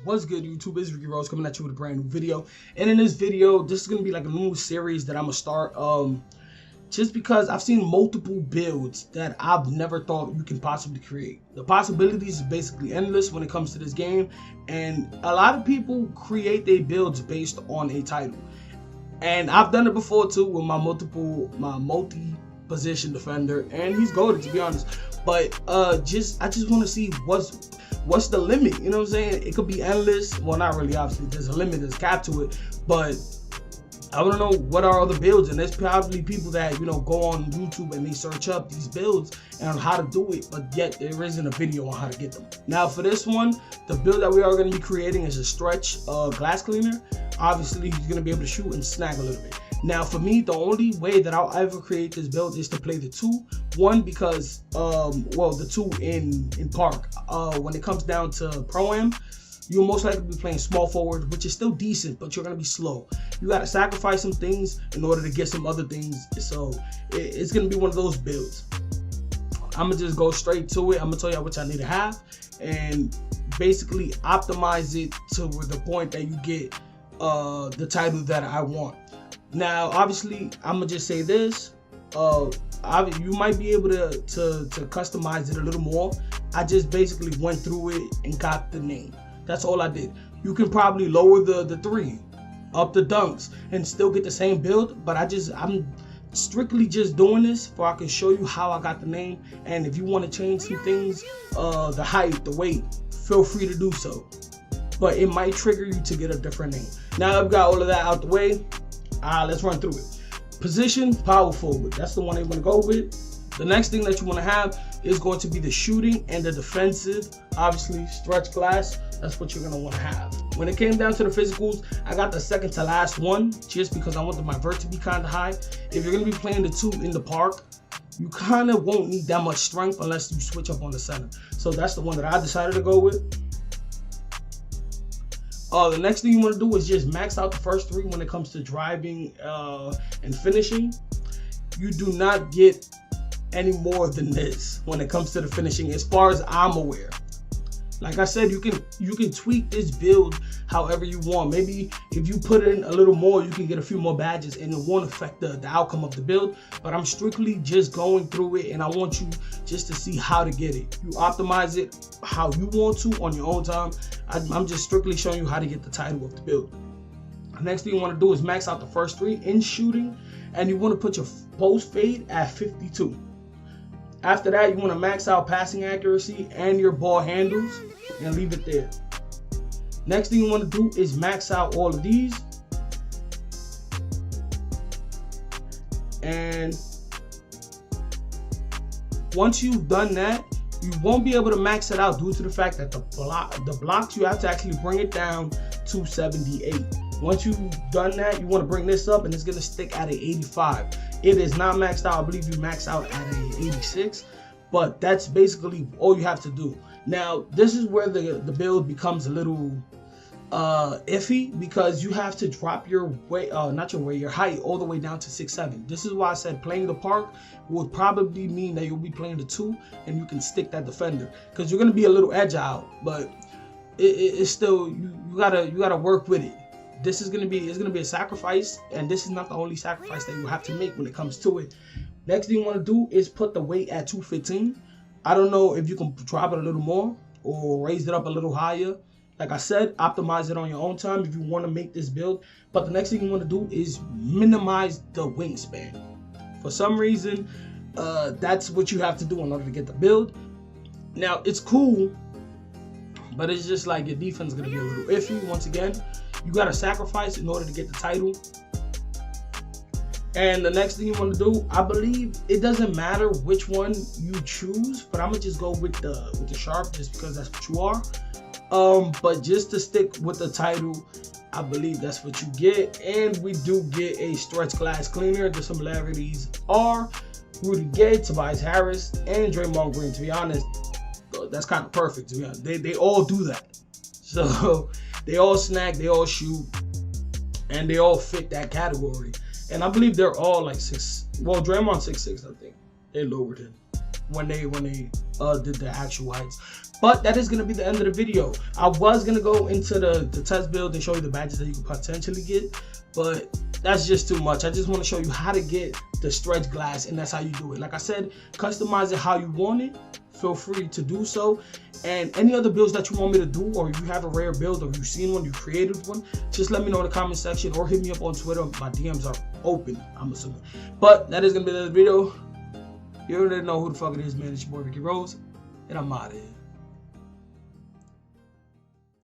What's good, YouTube? It's Ricky Rose coming at you with a brand new video. And in this video, this is gonna be like a new series that I'm gonna start. Just because I've seen multiple builds that I've never thought you can possibly create. The possibilities is basically endless when it comes to this game, and a lot of people create their builds based on a title. And I've done it before too with my multi-position defender, and he's goated, to be honest. But I just want to see what's the limit, you know what I'm saying? It could be endless. Well, not really, obviously. There's a limit, there's a cap to it. But I want to know what are other builds, and there's probably people that, you know, go on YouTube and they search up these builds and how to do it, but yet there isn't a video on how to get them. Now for this one, the build that we are going to be creating is a stretch glass cleaner. Obviously, you're going to be able to shoot and snag a little bit. Now for me, the only way that I'll ever create this build is to play the two. One, because well, the two in park. When it comes down to Pro-Am, you'll most likely be playing small forward, which is still decent, but you're gonna be slow. You gotta sacrifice some things in order to get some other things. So it's gonna be one of those builds. I'm gonna just go straight to it. I'm gonna tell you what I need to have and basically optimize it to the point that you get the title that I want. Now, obviously, I'm gonna just say this. You might be able to customize it a little more. I just basically went through it and got the name. That's all I did. You can probably lower the 3 up the dunks and still get the same build, but I'm strictly just doing this so I can show you how I got the name. And if you want to change some things, the height, the weight, feel free to do so. But it might trigger you to get a different name. Now I've got all of that out the way. Let's run through it. Position, power forward. That's the one they want to go with. The next thing that you want to have is going to be the shooting and the defensive. Obviously, stretch glass. That's what you're going to want to have. When it came down to the physicals, I got the second to last one just because I wanted my vert to be kind of high. If you're going to be playing the two in the park, you kind of won't need that much strength unless you switch up on the center. So that's the one that I decided to go with. The next thing you want to do is just max out the first 3 when it comes to driving and finishing. You do not get any more than this when it comes to the finishing, as far as I'm aware. Like I said, you can tweak this build however you want. Maybe if you put in a little more, you can get a few more badges and it won't affect the outcome of the build. But I'm strictly just going through it, and I want you just to see how to get it. You optimize it how you want to on your own time. I'm just strictly showing you how to get the title of the build. The next thing you want to do is max out the first 3 in shooting, and you want to put your post fade at 52. After that, you want to max out passing accuracy and your ball handles and leave it there. Next thing you want to do is max out all of these. And once you've done that, you won't be able to max it out due to the fact that the blocks, you have to actually bring it down to 78. Once you've done that, you want to bring this up and it's going to stick at an 85. It is not maxed out. I believe you max out at an 86, but that's basically all you have to do. Now, this is where the build becomes a little iffy, because you have to drop your weight, your height all the way down to 6'7". This is why I said playing the park would probably mean that you'll be playing the 2 and you can stick that defender, because you're going to be a little agile, but it's still, you gotta work with it. This is gonna be a sacrifice, and this is not the only sacrifice that you have to make when it comes to it. Next thing you want to do is put the weight at 215. I don't know if you can drop it a little more or raise it up a little higher. Like I said, optimize it on your own time if you want to make this build. But the next thing you want to do is minimize the wingspan. For some reason, that's what you have to do in order to get the build. Now, it's cool, but it's just like your defense is going to be a little iffy. Once again, you got to sacrifice in order to get the title. And the next thing you want to do, I believe it doesn't matter which one you choose, but I'm going to just go with the sharp just because that's what you are. But just to stick with the title, I believe that's what you get. And we do get a stretch glass cleaner. The similarities are Rudy Gay, Tobias Harris, and Draymond Green. To be honest, that's kind of perfect. To be honest, they all do that. So they all snag, they all shoot, and they all fit that category. And I believe they're all like 6. Well, Draymond 6'6", I think. They lowered him when they did the actual heights. But that is going to be the end of the video. I was going to go into the test build and show you the badges that you could potentially get, but that's just too much. I just want to show you how to get the stretch glass, and that's how you do it. Like I said, customize it how you want it. Feel free to do so. And any other builds that you want me to do, or if you have a rare build, or you've seen one, you created one, just let me know in the comment section or hit me up on Twitter. My DMs are open, I'm assuming. But that is going to be the video. You already know who the fuck it is, man. It's your boy Ricky Rose, and I'm out of here.